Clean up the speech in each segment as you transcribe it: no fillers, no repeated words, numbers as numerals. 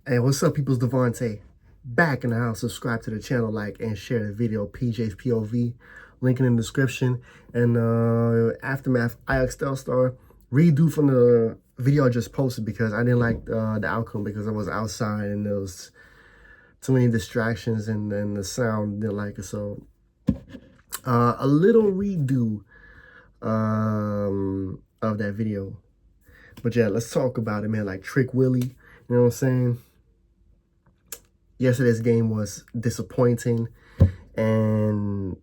Hey, what's up, people's Devontae? Back in the house. Subscribe to the channel, like, and share the video. PJ's POV, link in the description. And Aftermath, Ajax Telstar, redo from the video I just posted because I didn't like the outcome because I was outside and there was too many distractions and then the sound didn't like it. So a little redo of that video. But yeah, let's talk about it, man. Like Trick Willie, you know what I'm saying? Yesterday's game was disappointing, and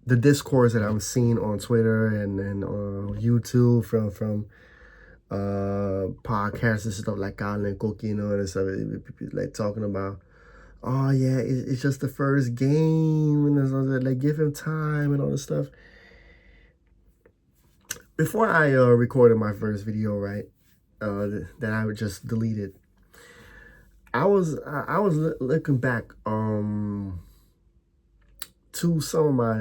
the discourse that I'm seeing on Twitter and YouTube from podcasts and stuff like Colin Cookie, you know, and stuff, like talking about, oh yeah, it's just the first game, and like give him time and all this stuff. Before I recorded my first video, right, that I would just deleted, I was looking back to some of my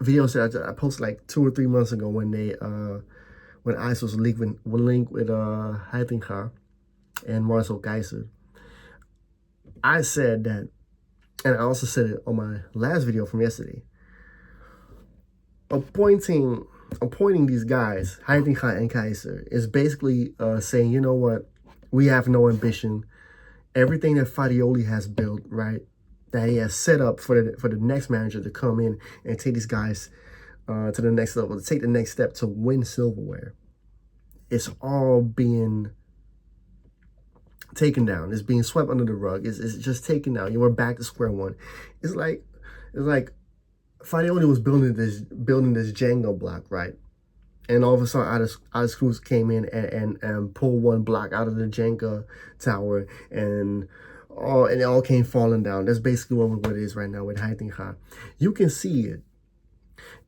videos that I posted like 2 or 3 months ago when ICE was linked with Heitinga and Marcel Keizer. I said that, and I also said it on my last video from yesterday. Appointing these guys, Heitinga and Keizer, is basically saying, you know what, we have no ambition. Everything that Farioli has built, right, that he has set up for the next manager to come in and take these guys to the next level, to take the next step to win silverware, it's all being taken down. It's being swept under the rug. It's just taken down. You were back to square one. It's like Farioli was building this Jenga block, right? And all of a sudden, Alex Cruz came in and pulled one block out of the Jenga tower, and it all came falling down. That's basically what it is right now with Heitinga. You can see it.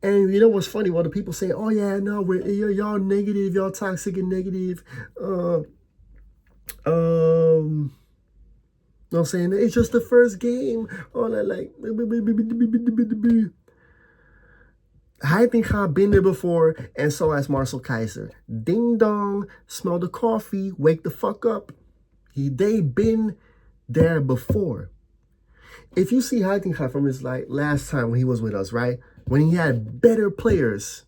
And you know what's funny? Well, the people say, oh yeah, no, y'all negative, y'all toxic and negative. You know what I'm saying? It's just the first game. All that like Heitinga been there before, and so has Marcel Keizer. Ding dong, smell the coffee, wake the fuck up. They been there before. If you see Heitinga from his like last time when he was with us, right? When he had better players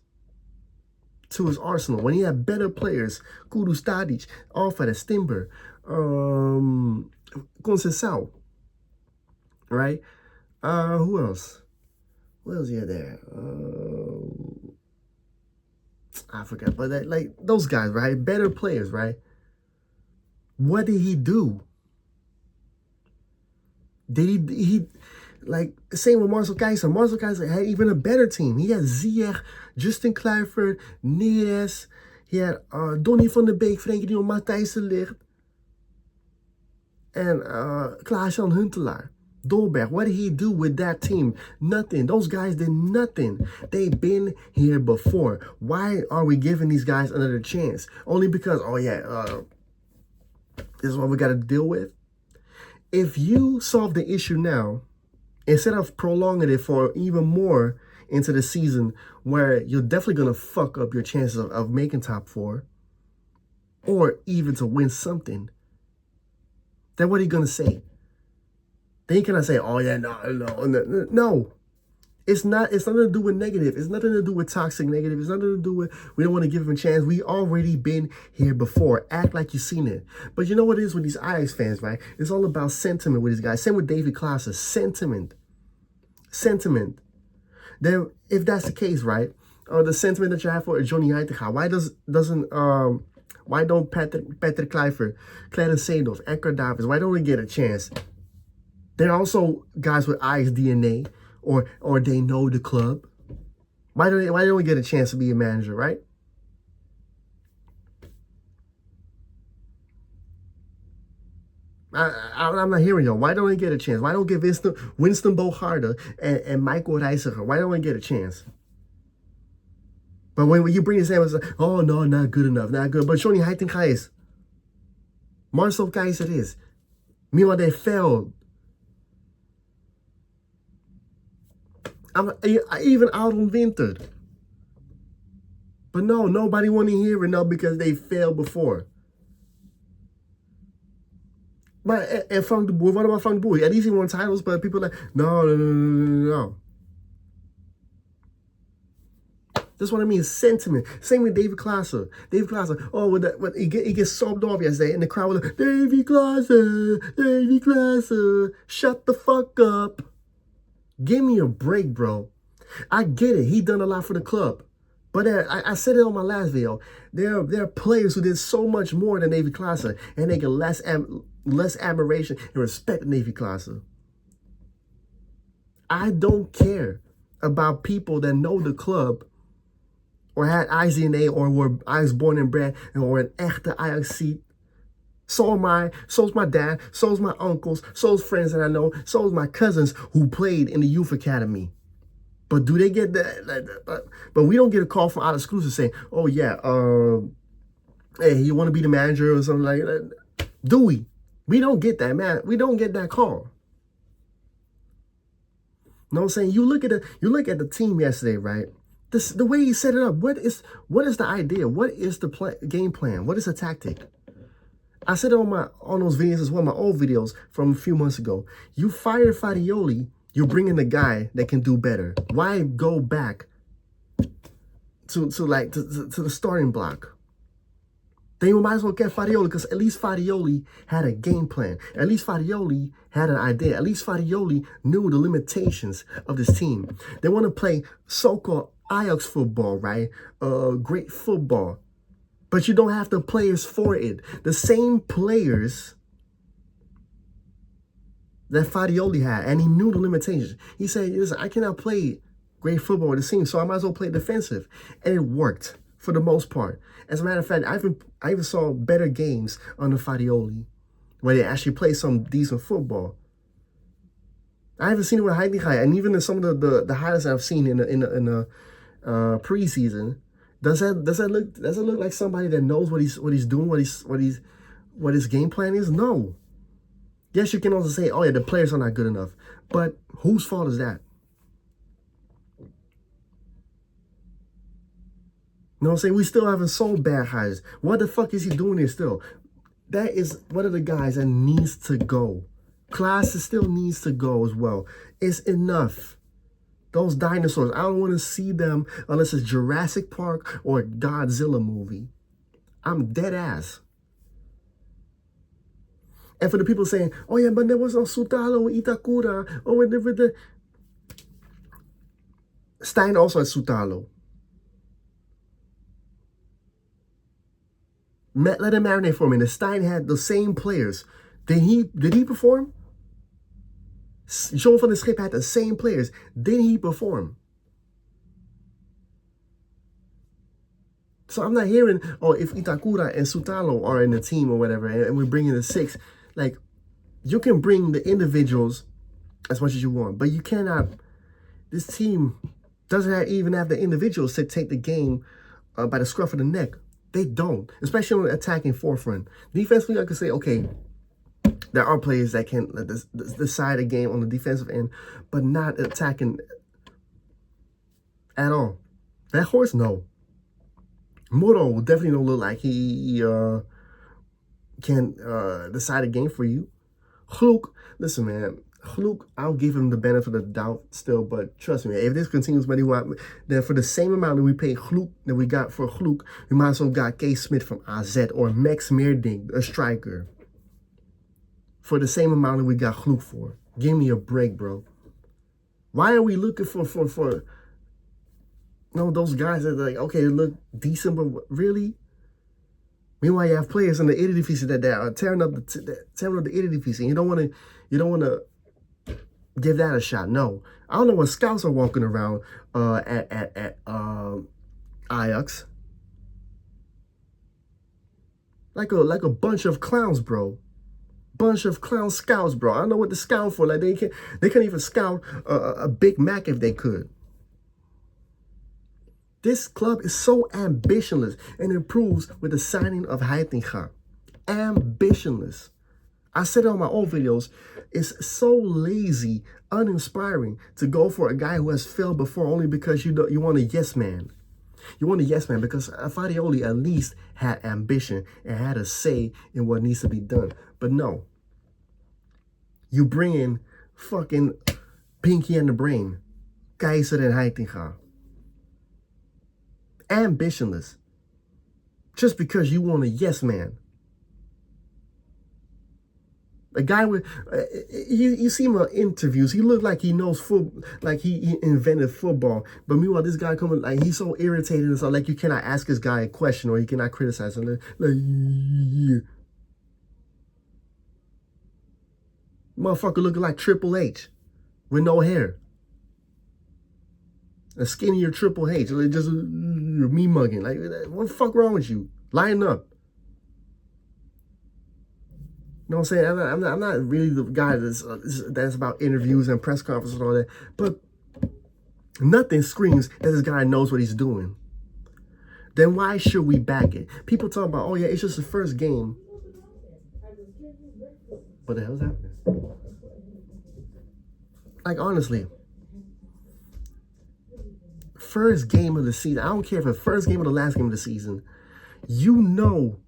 to his arsenal, when he had better players, Kudus Tadic, Alfred Stimber, Conceição, right? Who else? What else he had there? I forgot, but like those guys, right? Better players, right? What did he do? Did he like same with Marcel Keizer? Marcel Keizer had even a better team. He had Ziyech, Justin Kluivert, Neres. He had Donny van der Beek, Frenkie de Jong, Matthijs de Ligt, and Klaas-Jan Huntelaar. Dolberg, what did he do with that team? Nothing. Those guys did nothing. They've been here before. Why are we giving these guys another chance? Only because, oh yeah, this is what we got to deal with. If you solve the issue now, instead of prolonging it for even more into the season, where you're definitely going to fuck up your chances of making top 4, or even to win something, then what are you going to say? Then you cannot say, oh yeah, no. It's nothing to do with negative. It's nothing to do with toxic negative. It's nothing to do with we don't want to give him a chance. We already been here before. Act like you've seen it. But you know what it is with these Ajax fans, right? It's all about sentiment with these guys. Same with David Klaassen. Sentiment. Then if that's the case, right? The sentiment that you have for Johnny Heitinga, why don't Patrick Kluivert, Clarence Seedorf, Edgar Davids, why don't we get a chance? They're also guys with Ajax DNA, or they know the club. Why don't we get a chance to be a manager, right? I'm not hearing y'all. Why don't we get a chance? Why don't we give Winston Bogarde and Michael Reiziger? Why don't we get a chance? But when you bring this in, it's like, oh no, not good enough, not good. But Johnny Heitinga is. Marcel Keizer is. Meanwhile, they failed. I'm even out on Winter. But no, nobody want to hear it now because they failed before. But and Frank de Boer, what about Frank de Boer? At least he won titles, but people are like, no. That's what I mean, sentiment. Same with David Klaassen. David Klaassen, he gets sobbed off yesterday, and the crowd was like, Davy Klaassen, shut the fuck up. Give me a break, bro. I get it. He done a lot for the club. But I said it on my last video. There are players who did so much more than Davy Klaassen, and they get less admiration and respect than Davy Klaassen. I don't care about people that know the club or had eyes in A or were eyes born and bred or an echte Ajax. So's my dad, so's my uncles, so's friends that I know, so's my cousins who played in the youth academy. But do they get that? But we don't get a call from Out Exclusive saying, oh yeah, hey, you want to be the manager or something like that? Do we? We don't get that, man. We don't get that call. You know what I'm saying? You look at the team yesterday, right? The way he set it up. What is the idea? What is the game plan? What is the tactic? I said it on those videos as well, my old videos from a few months ago. You fire Farioli, you're bringing the guy that can do better. Why go back to the starting block? Then you might as well get Farioli, because at least Farioli had a game plan. At least Farioli had an idea. At least Farioli knew the limitations of this team. They want to play so-called Ajax football, right? Great football. But you don't have the players for it. The same players that Farioli had, and he knew the limitations. He said, listen, I cannot play great football with the team, so I might as well play defensive. And it worked for the most part. As a matter of fact, I even saw better games under Farioli where they actually play some decent football. I haven't seen it with Heitinga, and even in some of the highlights I've seen in the preseason, does that look like somebody that knows what he's doing, what his game plan is? No. Yes, you can also say, oh yeah, the players are not good enough, but whose fault is that? You know what I'm saying? We still haven't sold bad hires. What the fuck is he doing here still? That is one of the guys that needs to go. Klaassen still needs to go as well. It's enough. Those dinosaurs, I don't want to see them unless it's Jurassic Park or a Godzilla movie. I'm dead ass. And for the people saying, oh yeah, but there was no Sutalo, Itakura, or with the Stein also had Sutalo. Let him marinate for a minute. Stein had the same players. Did he perform? John van der Schip had the same players. Did he perform? So I'm not hearing, oh, if Itakura and Sutalo are in the team or whatever, and we're bringing the 6, like, you can bring the individuals as much as you want, but you cannot, this team doesn't even have the individuals to take the game by the scruff of the neck. They don't, especially on the attacking forefront. Defensively, I could say, okay, there are players that can decide a game on the defensive end, but not attacking at all. That horse, no. Moro definitely don't look like he can decide a game for you. Gloek, listen, man. Gloek, I'll give him the benefit of the doubt still, but trust me, if this continues, then for the same amount that we pay Gloek, that we got for Gloek, we might as well got K. Smith from AZ or Max Meerdink, a striker, for the same amount that we got Gloek for. Give me a break, bro. Why are we looking for those guys that are like, okay, they look decent, but really? Meanwhile, you have players in the Eredivisie that are tearing up the Eredivisie. You don't want to give that a shot. No, I don't know what scouts are walking around at Ajax like a bunch of clowns, bro. Bunch of clown scouts, bro. I don't know what to scout for. Like they can't even scout a Big Mac if they could. This club is so ambitionless and improves with the signing of Heitinga. Ambitionless. I said it on my old videos. It's so lazy, uninspiring to go for a guy who has failed before only because you want a yes man. You want a yes man because Farioli at least had ambition and had a say in what needs to be done. But no, You bring in fucking Pinky and the Brain. Keizer en Heitinga. Ambitionless. Just because you want a yes man. A guy with, you see him on interviews, he looked like he knows football, like he invented football. But meanwhile, this guy coming, like, he's so irritated and so, like, you cannot ask this guy a question or you cannot criticize him. Like, yeah. Motherfucker looking like Triple H with no hair. A skinnier Triple H, like, just me mugging. Like, what the fuck wrong with you? Line up. You know what I'm saying? I'm not really the guy that's about interviews and press conferences and all that. But nothing screams that this guy knows what he's doing. Then why should we back it? People talk about, oh yeah, it's just the first game. What the hell's happening? Like, honestly, first game of the season, I don't care if it's first game or the last game of the season, you know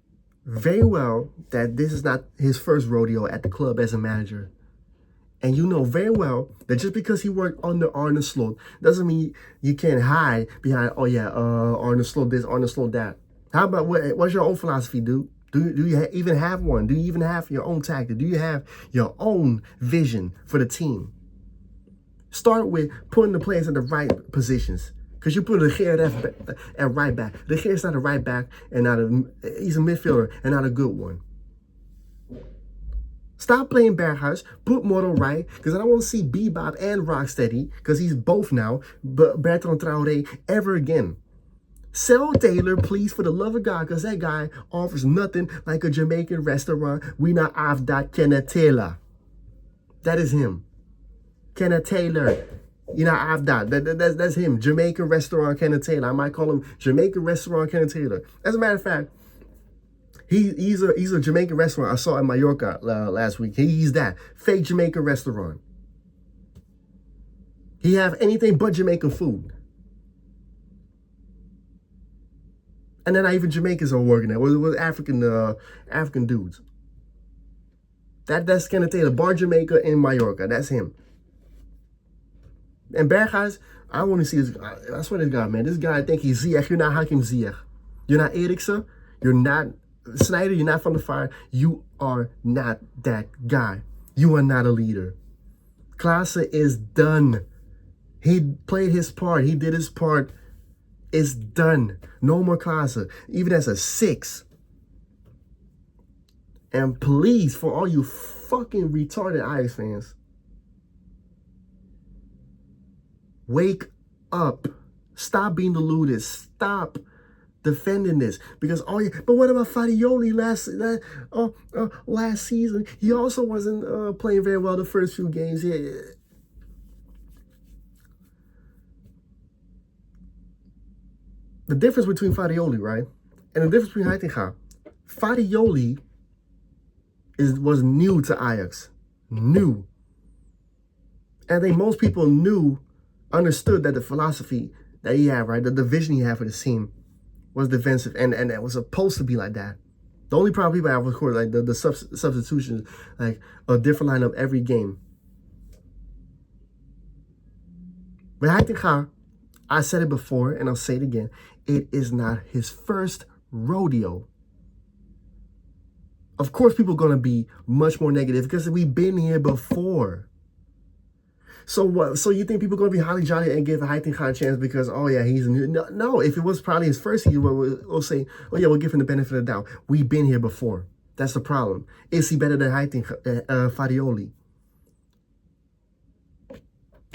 very well that this is not his first rodeo at the club as a manager. And you know very well that just because he worked under Arne Slot doesn't mean you can't hide behind, oh yeah, Arne Slot this, Arne Slot that. How about, what's your own philosophy, dude? Do you even have one? Do you even have your own tactic? Do you have your own vision for the team? Start with putting the players in the right positions. Because you put De Gea at right back. De Gea's not a right back, and he's a midfielder and not a good one. Stop playing Berghuis. Put Moro right. Because I don't want to see Bebop and Rocksteady, because he's both now, but Bertrand Traoré ever again. Sell Taylor, please, for the love of God, because that guy offers nothing like a Jamaican restaurant. We not have that Kenneth Taylor. That is him. Kenneth Taylor. You know, I've that. That's him. Jamaican restaurant Kenneth Taylor. I might call him Jamaican restaurant Kenneth Taylor. As a matter of fact, he's a Jamaican restaurant I saw in Mallorca last week. He's that fake Jamaican restaurant. He have anything but Jamaican food. And then not even Jamaicans are working there. With African dudes. That's Kenneth Taylor. Bar Jamaica in Mallorca. That's him. And Berghuis, I want to see this. I swear to God, man. This guy, I think he's Ziyech. You're not Hakim Ziyech. You're not Eriksen. You're not Snyder. You're not Van der Fire. You are not that guy. You are not a leader. Klaassen is done. He played his part. He did his part. It's done. No more Klaassen. Even as a 6. And please, for all you fucking retarded Ajax fans, wake up. Stop being deluded. Stop defending this. Because, oh yeah, but what about Fadioli last season? He also wasn't playing very well the first few games. Yeah. The difference between Fadioli, right, and the difference between Heitinga, Fadioli was new to Ajax. New. And I think most people understood that the philosophy that he had, right, the vision he had for the team was defensive, and it was supposed to be like that. The only problem people have, of course, like the substitutions, like a different lineup every game. But Heitinga, I said it before, and I'll say it again, it is not his first rodeo. Of course, people are going to be much more negative because we've been here before. So what? So you think people are going to be holly jolly and give Heitinga a chance because, oh yeah, he's new? No, if it was probably his first year, we'll say, oh yeah, we'll give him the benefit of the doubt. We've been here before. That's the problem. Is he better than Heitinga, Fadioli?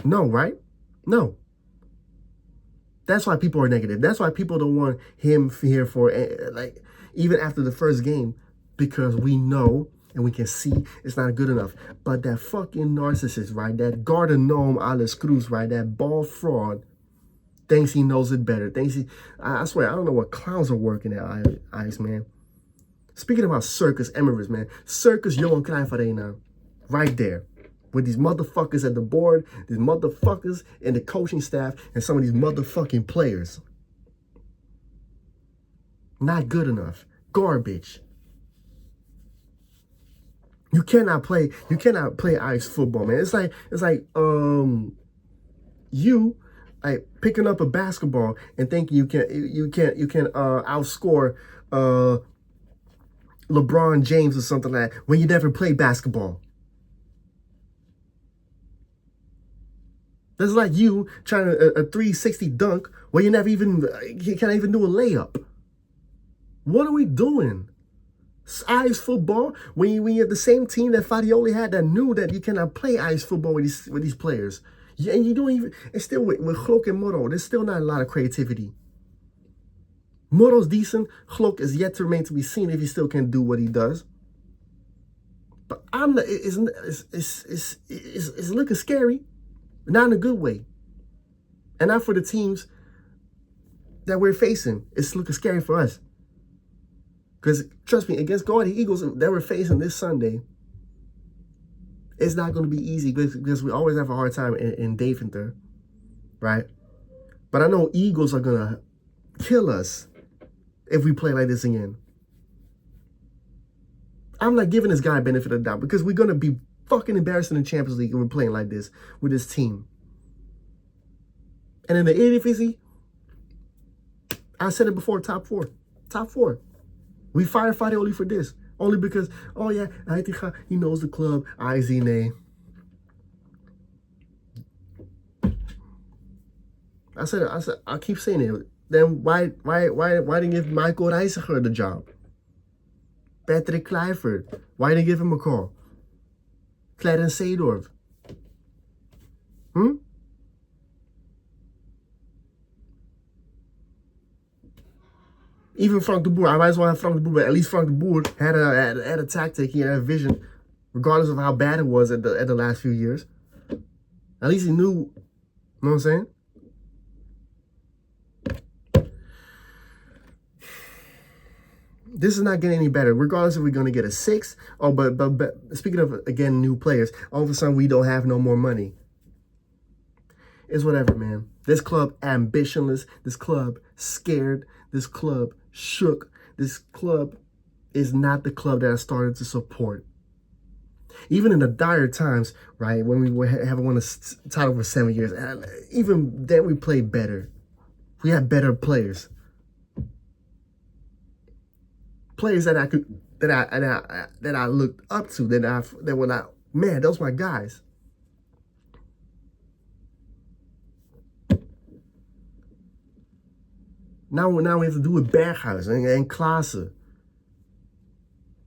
No, right? No. That's why people are negative. That's why people don't want him here for, like, even after the first game, because we know and we can see it's not good enough. But that fucking narcissist, right? That garden gnome Alex Cruz, right? That ball fraud thinks he knows it better. I swear, I don't know what clowns are working at Ajax, man. Speaking about Circus Emirates, man. Circus Johan Cruijff Arena, right there. With these motherfuckers at the board, these motherfuckers and the coaching staff, and some of these motherfucking players. Not good enough. Garbage. You cannot play ice football, man. It's like you like picking up a basketball and thinking you can outscore LeBron James or something like that when you never played basketball. That's like you trying a 360 dunk where you can't even do a layup. What are we doing? Ice football when you have the same team that Farioli had that knew that you cannot play ice football with these players. And you don't even, it's still with Chlok and Moro, there's still not a lot of creativity. Moro's decent. Chlok is yet to remain to be seen if he still can do what he does. But it's looking scary, not in a good way. And not for the teams that we're facing. It's looking scary for us. Because, trust me, against the Eagles that we're facing this Sunday, it's not going to be easy because we always have a hard time in Deventer, right? But I know Eagles are going to kill us if we play like this again. I'm not giving this guy a benefit of the doubt because we're going to be fucking embarrassed in the Champions League if we're playing like this with this team. And in the Eredivisie, I said it before, top four. Top four. We fire Farioli for this. Only because, oh yeah, he knows the club. IZNA. I keep saying it. Then why didn't give Michael Reiziger the job? Patrick Kluivert. Why didn't give him a call? Clarence Seedorf. Even Frank de Boer, I might as well have Frank de Boer, but at least Frank de Boer had a tactic, he had a vision, regardless of how bad it was at the last few years. At least he knew, you know what I'm saying? This is not getting any better, regardless if we're going to get a 6. Oh, but speaking of, again, new players, all of a sudden we don't have no more money. It's whatever, man. This club ambitionless. This club scared. This club shook. This club is not the club that I started to support. Even in the dire times, right, when we haven't won a title for 7 years, even then we played better. We had better players. Players that I looked up to, that were like, man, those were my guys. Now we have to do with Berghuis and Klaassen.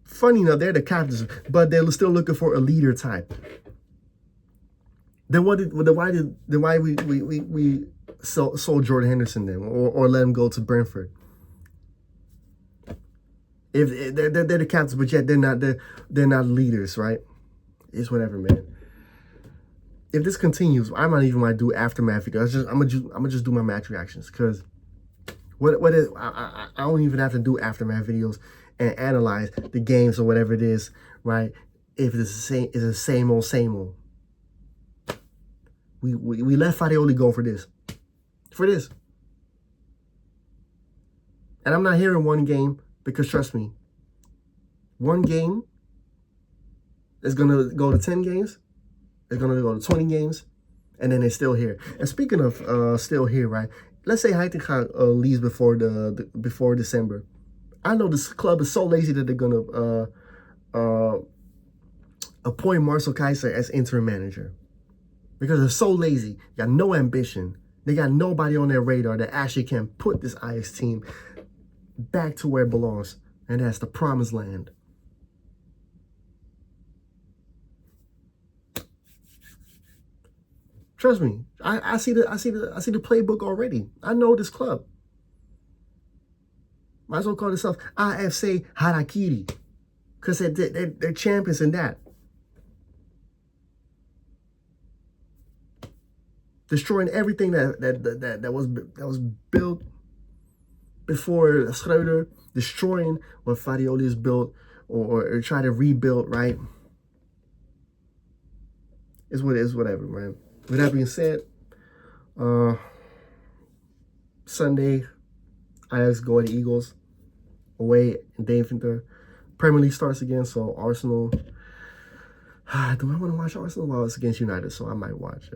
Funny enough, they're the captains, but they're still looking for a leader type. Then why we sold Jordan Henderson then, or let him go to Brentford? If they're the captains, but yet they're not leaders, right? It's whatever, man. If this continues, I might even do aftermath videos. I'm gonna just do my match reactions because what is I don't even have to do aftermath videos and analyze the games or whatever it is, right? If it's the same old. We let Farioli go for this. And I'm not hearing one game because trust me, one game is gonna go to 10 games, it's gonna go to 20 games, and then they're still here. And speaking of still here, right? Let's say Heitinga leaves before December. I know this club is so lazy that they're gonna appoint Marcel Keizer as interim manager because they're so lazy. They got no ambition. They got nobody on their radar that actually can put this Ajax team back to where it belongs, and that's the promised land. Trust me, I see the playbook already. I know this club. Might as well call themselves AFC Harakiri, because they're champions in that. Destroying everything that was built before Schreuder, destroying what Farioli has built or try to rebuild, right? It's what it is, whatever, man. With that being said, Sunday, Ajax go at the Eagles away in Deventer. Premier League starts again, so Arsenal Do I want to watch Arsenal? Well, it's against United, so I might watch.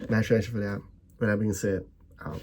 Match reaction for that. With that being said, out.